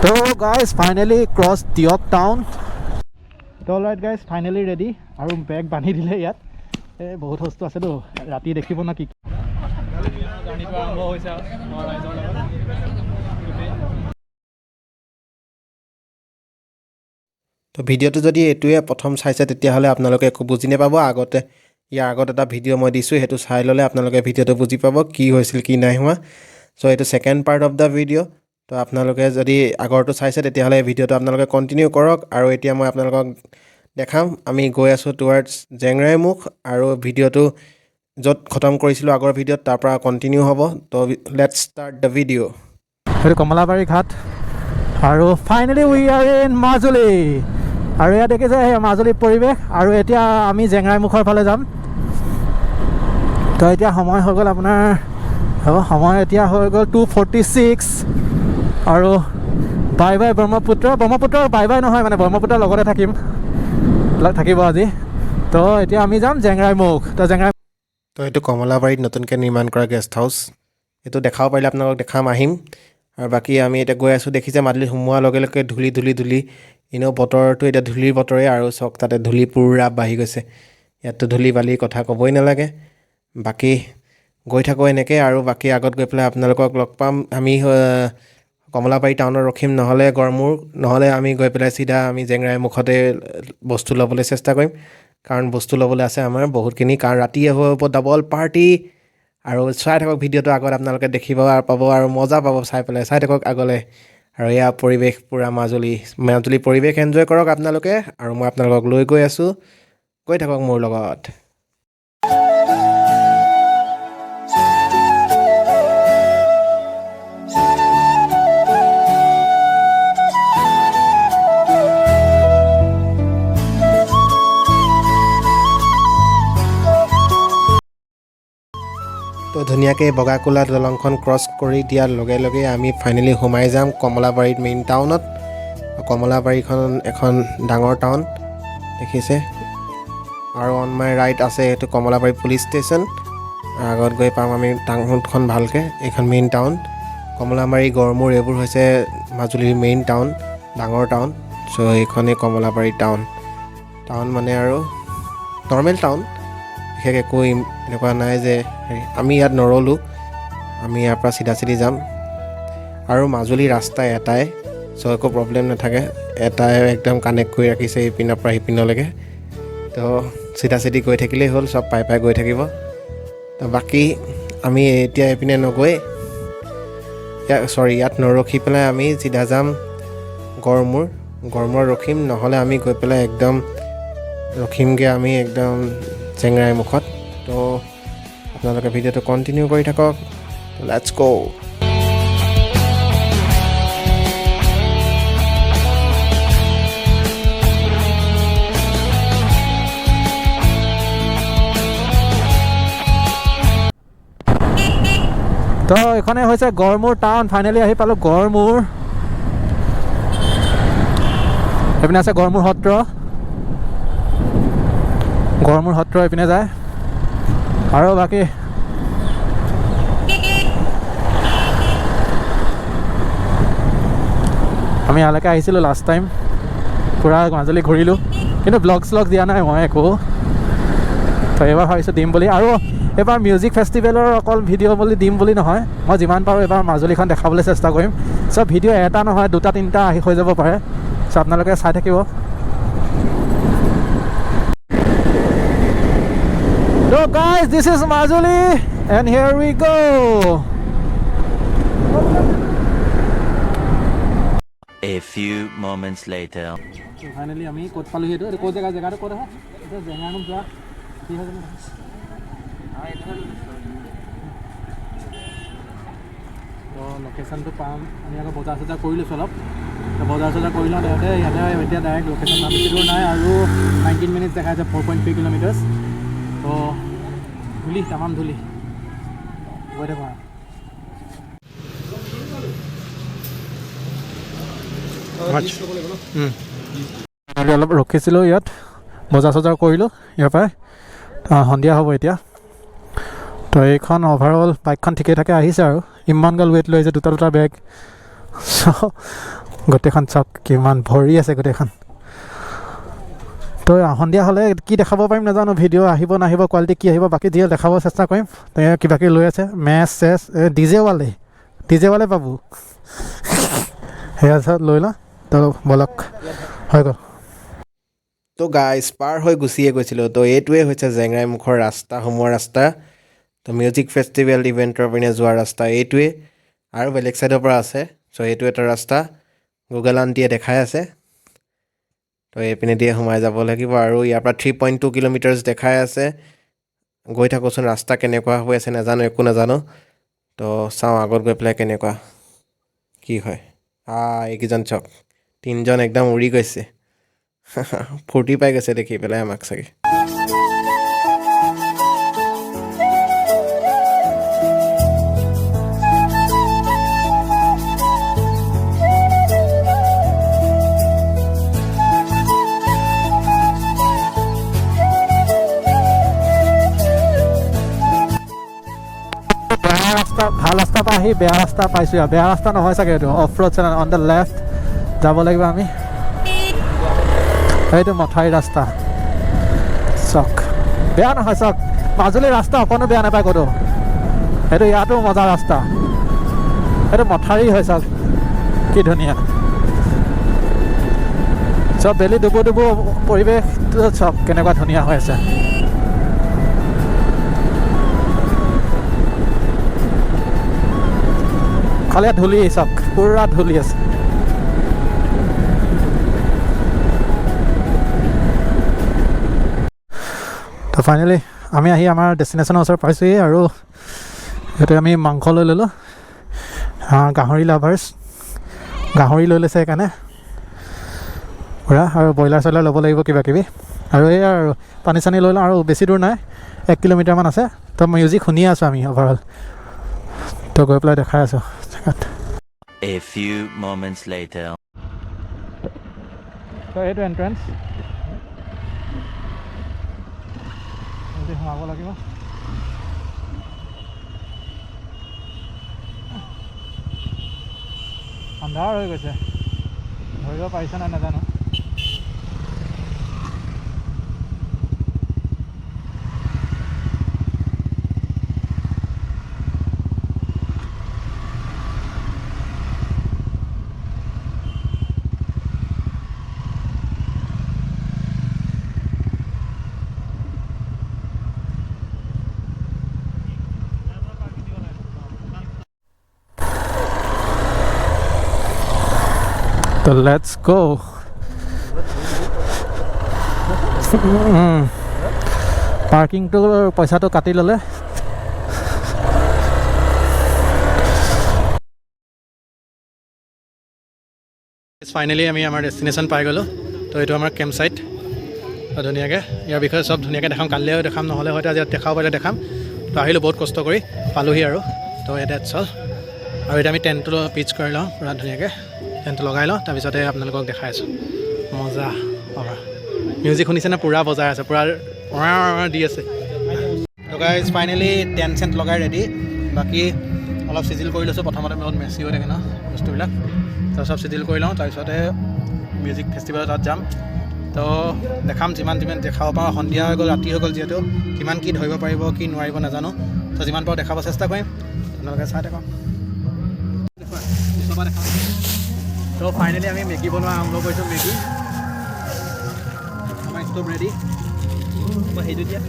So guys, finally crossed Tiok town. So alright guys, finally ready. Aru bag bani dile yat. Bahut hosto ase to rati dekhibo na ki. Journey to arambho hoise amar raizor logot. তো ভিডিওটো যদি এটুৱে প্ৰথম চাইছে তেতিয়াহ'লে আপোনালোকে একো বুজি নাপাব আগতে ইয়াৰ আগত এটা ভিডিও মই দিছোঁ হেতু চাই ললে আপোনালোকে ভিডিওটো বুজি পাব কি হৈছিল কি নাই হোৱা সো এটো second part of the video তো আপোনালোকে যদি আগৰটো চাইছে তেতিয়াহ'লে এই ভিডিওটো আপোনালোকে কন্টিনিউ কৰক আৰু এতিয়া মই আপোনালোকক দেখাম আমি গৈ আছো টুৱাৰ্ডছ জেংৰাইমুখ আৰু ভিডিওটো যত খতম কৰিছিলো আগৰ ভিডিওত তাৰ পৰা কন্টিনিউ হ'ব তো লেটস ষ্টাৰ্ট দা ভিডিও হেতু কমলাবাৰী ঘাট আৰু finally we are in Majuli আৰু ইয়া দেখিছে মাজুলী পৰিৱেশ আৰু এতিয়া আমি জেংৰাইমুখৰ ফালে যাম তো এতিয়া সময় হৈ গ'ল আপোনাৰ সময় এতিয়া হৈ গ'ল 2:46 আৰু bye bye Brahmaputra bye bye নহয় মানে ব্ৰহ্মপুত্ৰৰ লগতে থাকিব আজি তো এতিয়া আমি যাম জেংৰাইমুখ তো এইটো কমলাবাৰীত নতুনকৈ নিৰ্মাণ কৰা গেষ্ট হাউচ এইটো দেখাব পাৰিলে আপোনালোকক দেখাম আহিম আৰু বাকি আমি এটা গৈ আছো দেখিছে মাজুলী সোমোৱাৰ লগে লগে ধূলি ইনো বতৰটো এটা ধূলিৰ বতৰে আৰু চক তাতে ধূলি পুৰা বাঢ়ি গৈছে ইয়াতো ধূলি বালি কথা ক'বই নালাগে বাকি গৈ থাকো এনেকৈ আৰু বাকি আগত গৈ পেলাই আপোনালোকক লগ পাম আমি কমলাবাৰী টাউনত ৰখিম নহলে গৰমুৰ নহলে আমি গৈ পেলাই সিধা আমি জেংৰাইমুখতে বস্তু ল'বলৈ চেষ্টা কৰিম কাৰণ বস্তু ল'বলৈ আছে আমাৰ বহুতখিনি কাৰণ ৰাতিয়ে হ'ব ডাবল পাৰ্টি আৰু চাই থাকক ভিডিওটো আগত আপোনালোকে দেখিব আৰু পাব আৰু মজা পাব চাই পেলাই চাই থাকক আগলৈ আৰু ইয়া পৰিৱেশ পুৰা মাজুলী পৰিৱেশ এনজয় কৰক আপোনালোকে আৰু মই আপোনালোকক লৈ গৈ আছো গৈ থাকক মোৰ লগত তো ধুনীয়াকৈ বগাকোলা দলংখন ক্ৰছ কৰি দিয়াৰ লগে লগে আমি ফাইনেলি সোমাই যাম কমলাবাৰীত মেইন টাউনত কমলাবাৰীখন এখন ডাঙৰ টাউন দেখিছে আৰু অন মাই ৰাইট আছে এইটো কমলাবাৰী পুলিচ ষ্টেচন আগত গৈ পাম আমি টাউনখন ভালকৈ এইখন মেইন টাউন কমলাবাৰী গড়মূৰ এইবোৰ হৈছে মাজুলীৰ মেইন টাউন ডাঙৰ টাউন চ' এইখনেই কমলাবাৰী টাউন মানে আৰু নৰ্মেল টাউন বিশেষ একো এনেকুৱা নাই যে আমি ইয়াত নৰলোঁ আমি ইয়াৰ পৰা চিধা যাম আৰু মাজুলী ৰাস্তা এটাই চ' একো প্ৰব্লেম নাথাকে এটাই একদম কানেক্ট কৰি ৰাখিছে ইপিনৰ পৰা সিপিনলৈকে তো চিধা গৈ থাকিলেই হ'ল চব পাই গৈ থাকিব তো বাকী আমি এতিয়া এইপিনে নগৈ ইয়াত নৰখি পেলাই আমি চিধা যাম গড়মূৰ ৰখিম নহ'লে আমি গৈ পেলাই একদম ৰখিমগৈ আমি একদম জেংৰাইমুখত তো আপোনালোকে ভিডিওটো কণ্টিনিউ কৰি থাকক লেটছ গো তো এখনে হৈছে গড়মূৰ টাউন ফাইনেলি আহি পালোঁ গড়মূৰ এইপিনে আছে গড়মূৰ সত্ৰ এইপিনে যায় আৰু বাকী আমি ইয়ালৈকে আহিছিলোঁ লাষ্ট টাইম পূৰা মাজুলী ঘূৰিলোঁ কিন্তু ব্লগ দিয়া নাই মই একো তো এইবাৰ ভাবিছোঁ দিম বুলি আৰু এইবাৰ মিউজিক ফেষ্টিভেলৰ অকল ভিডিঅ' বুলি দিম বুলি নহয় মই যিমান পাৰোঁ এইবাৰ মাজুলীখন দেখাবলৈ চেষ্টা কৰিম চব ভিডিঅ' এটা নহয় 2-3টা আহি হৈ যাব পাৰে চ' আপোনালোকে চাই থাকিব So guys, this is Majuli and here we go. A few moments later. So finally আমি কোট পালো হেতু কোট জায়গাটো কোট আছে এটা জেঙানুম যা কি হয় জানো তো লোকেশনটো পাম আমি আগৰ বজাৰ কৰিলোঁ অলপ বজাৰ কৰিলোঁ ইয়াতে এতিয়া ডাইৰেক্ট লোকেশন নাম বেছি দূৰ নাই আৰু 19 মিনিটছ দেখাইছে 4.3 কিলোমিটাৰ্ছ তো তামাম ধূলি গৈ থাকোঁ অলপ ৰখিছিলোঁ ইয়াত বজাৰ কৰিলোঁ ইয়াৰ পৰাই সন্ধিয়া হ'ব এতিয়া তো এইখন অভাৰঅল বাইকখন ঠিকে থাকে আহিছে আৰু ইমান গাল ৱেইট লৈ আহিছে দুটা বেগ গোটেইখন চাওক কিমান ভৰি আছে গোটেইখন তো সন্ধিয়া হ'লে কি দেখাব পাৰিম নাজানো ভিডিঅ' আহিব নাহিব কোৱালিটি কি আহিব বাকী যি দেখাব চেষ্টা কৰিম তেনেকৈ কিবা কিবি লৈ আছে মেচ চেচ ডিজে ৱালে পাব সেয়া চব লৈ লওঁ তো বলক হৈ গ'ল তো গাইজ পাৰ হৈ গুচিয়ে গৈছিলোঁ তো এইটোৱে হৈছে জেংৰাই মুখৰ ৰাস্তা সোমোৱা ৰাস্তা তো মিউজিক ফেষ্টিভেল ইভেণ্টৰ পিনে যোৱা ৰাস্তা এইটোৱে আৰু বেলেগ ছাইডৰ পৰা আছে চ' এইটো এটা ৰাস্তা গুগল আণ্টিয়ে দেখাই আছে তো এইপিনে দিয়ে সোমাই যাব লাগিব আৰু ইয়াৰ পৰা 3.2 কিলোমিটাৰ্ছ দেখাই আছে গৈ থাকোঁচোন ৰাস্তা কেনেকুৱা হৈ আছে নাজানো একো নাজানো তো চাওঁ আগত গৈ পেলাই কেনেকুৱা কি হয় এইকেইজন চক তিনিজন একদম উৰি গৈছে ফূৰ্তি পাই গৈছে দেখি পেলাই আমাক চাগে ভাল ৰাস্তা পৰা আহি বেয়া ৰাস্তা পাইছোঁ আৰু বেয়া ৰাস্তা নহয় চাগে এইটো of road channel on the left যাব লাগিব আমি এইটো মথাউৰি ৰাস্তা চক বেয়া নহয় চক মাজুলীৰ ৰাস্তা অকণো বেয়া নাপায় ক'তো সেইটো ইয়াতো মজা ৰাস্তা সেইটো মথাউৰি হয় চক কি ধুনীয়া চব বেলি ডুবু পৰিৱেশটো চক কেনেকুৱা ধুনীয়া হৈ আছে খালি ধূলি চক পুৰা ধূলি আছে তো ফাইনেলি আমি আহি আমাৰ ডেষ্টিনেশ্যনৰ ওচৰত পাইছোঁহি আৰু ইয়াতে আমি মাংস লৈ ল'লোঁ গাহৰি লাভাৰ্ছ গাহৰি লৈ লৈছে সেইকাৰণে পুৰা আৰু ব্ৰইলাৰ চইলাৰ ল'ব লাগিব কিবা কিবি আৰু এই আৰু পানী চানী লৈ লওঁ আৰু বেছি দূৰ নাই 1 কিলোমিটাৰমান আছে তো মিউজিক শুনিয়ে আছোঁ আমি অভাৰঅল তো গৈ পেলাই দেখাই আছোঁ A few moments later. তো এইটো এণ্ট্ৰেঞ্চ সোমাব লাগিব আন্ধাৰ হৈ গৈছে ধৰিব পাৰিছে নাই নাজানো তো লেটস গো পাৰ্কিংটো পইচাটো কাটি ল'লে ফাইনেলি আমি আমাৰ ডেষ্টিনেশ্যন পাই গ'লোঁ তো এইটো আমাৰ কেম্প ছাইট ধুনীয়াকৈ ইয়াৰ বিষয়ে চব ধুনীয়াকৈ দেখাম কালিলৈও দেখাম নহ'লে হয়তো আজি দেখাব পাৰিলে দেখাম তো আহিলোঁ বহুত কষ্ট কৰি পালোহি আৰু তো এটা চল আৰু এতিয়া আমি টেণ্টটো পিচ কৰি লওঁ পুৰা ধুনীয়াকৈ টেণ্টটো লগাই লওঁ তাৰপিছতে আপোনালোকক দেখাই আছোঁ মজা পাবা মিউজিক শুনিছেনে পুৰা বজাই আছে পুৰা দি আছে তো গাইজ ফাইনেলি টেণ্ট চেণ্ট লগাই ৰেডি বাকী অলপ চিজিল কৰি লৈছোঁ প্ৰথমতে বহুত মেচি হৈ থাকে ন বস্তুবিলাক তো চব চিজিল কৰি লওঁ তাৰপিছতে মিউজিক ফেষ্টিভেলত তাত যাম তো দেখাম যিমান দেখাব পাৰোঁ সন্ধিয়া হৈ গ'ল ৰাতি হৈ গ'ল যিহেতু কিমান কি ধৰিব পাৰিব কি নোৱাৰিব নাজানো তো যিমান পাৰোঁ দেখাব চেষ্টা কৰিম আপোনালোকে চাই থাকক তো ফাইনেলি আমি মেগী বনোৱা আৰম্ভ কৰিছোঁ মেগী আমাৰ ষ্টভ ৰেডি মই সেইটো দিয়া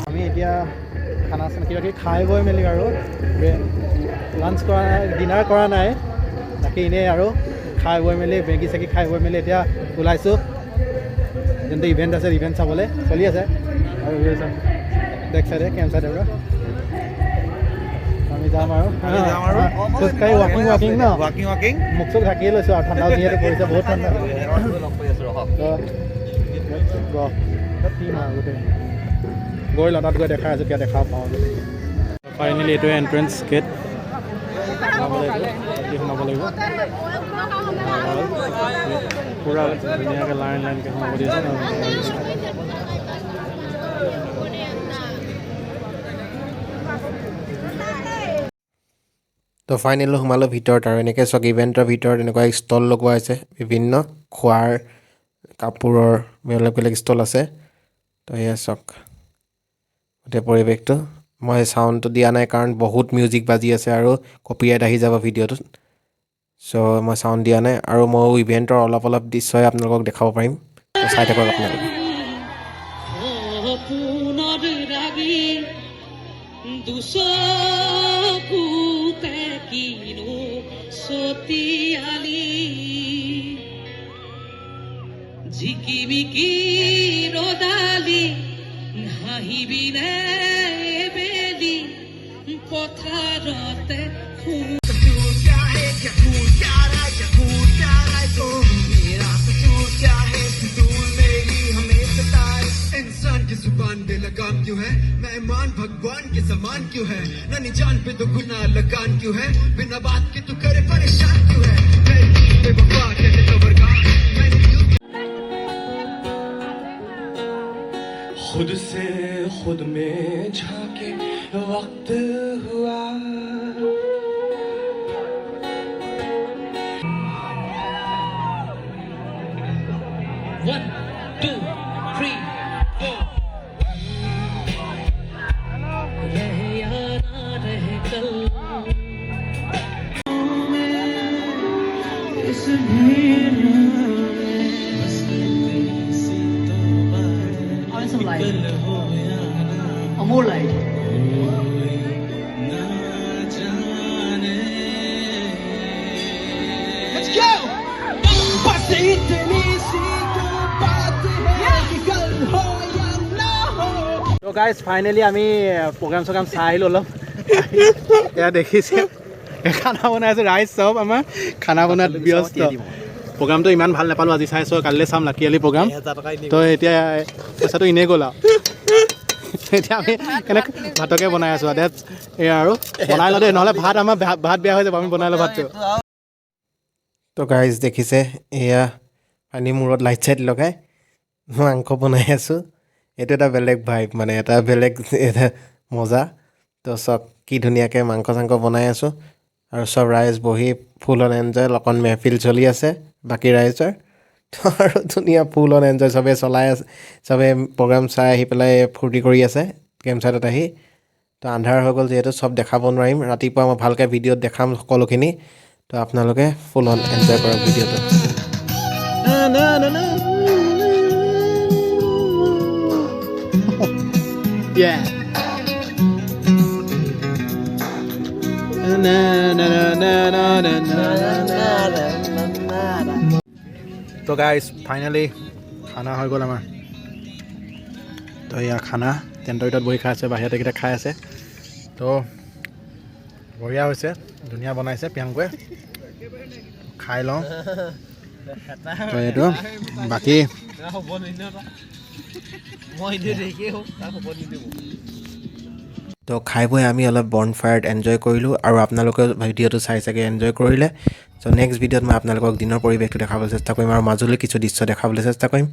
আমি এতিয়া খানা চানা কিবা কিবি খাই বৈ মেলি আৰু লাঞ্চ কৰা নাই ডিনাৰ কৰা নাই বাকী এনেই আৰু খাই বৈ মেলি মেগী চেগি খাই বৈ মেলি এতিয়া ওলাইছোঁ যোনটো ইভেণ্ট আছে ইভেণ্ট চাবলৈ চলি আছে আৰু বেক চাইডে কেম্প চাইডৰ পৰা আমি যাম আৰু খোজকাঢ়ি ৱাকিং ন ৱাকিং মুখ চুখ ঢাকিয়ে লৈছোঁ আৰু ঠাণ্ডা যিহেতু পৰিছে বহুত ঠাণ্ডা গৈ লওঁ তাত গৈ দেখাই আছোঁ এতিয়া দেখা পাওঁ যদি ফাইনেলি এইটোৱে এণ্ট্ৰেঞ্চ গেট সোমাব লাগিব পূৰা ধুনীয়াকৈ লাইন লাইনকৈ সোমাব দিছে ন। তো ফাইনেলি সোমালোঁ ভিতৰত আৰু এনেকৈ চাওক ইভেণ্টৰ ভিতৰত এনেকুৱা ষ্টল লগোৱা হৈছে বিভিন্ন খোৱাৰ কাপোৰৰ বেলেগ বেলেগ ষ্টল আছে। তো এয়া চাওক গোটেই পৰিৱেশটো। মই চাউণ্ডটো দিয়া নাই কাৰণ বহুত মিউজিক বাজি আছে আৰু কপিৰাইট আহি যাব ভিডিঅ'টোত। চ' মই চাউণ্ড দিয়া নাই আৰু মই ইভেণ্টৰ অলপ অলপ দৃশ্যই আপোনালোকক দেখাব পাৰিম। তো চাই থাকক আপোনালোকে। ঝিকিমিকি ৰদালি হাঁহিবিনে বেলি পথাৰতে इंसान की जुबान पे लगाम क्यों है मेहमान भगवान के समान क्यों है ननी जान पे तो गुनाह लगान क्यों है बिना बात के तू करे परेशान क्यों है बेवफा कहते खबर का खुद से खुद में झांके वक्त हुआ One, two, three, four. रहे या ना रहे कल इस भीड़ some light. More light. Let's go. बस इतनी सी तो बात है कि कल हो या ना हो. তো গাইজ ফাইনেলি আমি প্ৰগ্ৰাম চগ্ৰাম চাই আহিলোঁ অলপ। এয়া দেখিছে খানা বনাই আছোঁ ৰাইজ চব আমাৰ খানা বনোৱাত ব্যস্ত। প্ৰগ্ৰামটো ইমান ভাল নাপালোঁ আজি চাইছোঁ, কালিলৈ চাম লাকি আলি প্ৰগ্ৰাম। তো এতিয়া পইচাটো এনেই গ'ল আৰু এতিয়া আমি কেনেকৈ ভাতকে বনাই আছোঁ আৰু এয়া আৰু বনাই লওঁ দেই, নহ'লে ভাত আমাৰ ভাত বেয়া হৈ যাব, আমি বনাই লওঁ ভাতটো। তো গাইজ দেখিছে এয়া পানী মূৰত লাইট চাইট লগাই মাংস বনাই আছোঁ। এইটো এটা বেলেগ ভাইব, মানে এটা বেলেগ এটা মজা। তো চাওক কি ধুনীয়াকৈ মাংস চাংস বনাই আছোঁ আৰু চব ৰাইজ বহি ফুল অন এনজয়, অকণ মেহফিল চলি আছে বাকী ৰাইজৰ। তো আৰু ধুনীয়া ফুল অন এনজয় চবেই চলাই আছে, চবেই প্ৰগ্ৰাম চাই আহি পেলাই ফূৰ্তি কৰি আছে কেম্প চাইটত আহি। তো আন্ধাৰ হৈ গ'ল যিহেতু চব দেখাব নোৱাৰিম, ৰাতিপুৱা মই ভালকৈ ভিডিঅ'ত দেখাম সকলোখিনি। তো আপোনালোকে ফুল অন এনজয় কৰক ভিডিঅ'টো। তো গাইজ ফাইনেলি খানা হৈ গ'ল আমাৰ। তো এয়া খানা টেণ্টৰ ভিতৰত বহি খাই আছে, বাহিৰত এইকেইটা খাই আছে। তো বঢ়িয়া হৈছে, ধুনীয়া বনাইছে প্ৰিয়াংকুৱে, খাই লওঁ। তো এইটো বাকী তো খাই বৈ আমি অলপ বৰ্ণ ফায়াৰত এনজয় কৰিলোঁ আৰু আপোনালোকে ভিডিঅ'টো চাই চাগে এনজয় কৰিলে। চ' নেক্সট ভিডিঅ'ত মই আপোনালোকক দিনৰ পৰিৱেশটো দেখাবলৈ চেষ্টা কৰিম আৰু মাজুলীৰ কিছু দৃশ্য দেখাবলৈ চেষ্টা কৰিম।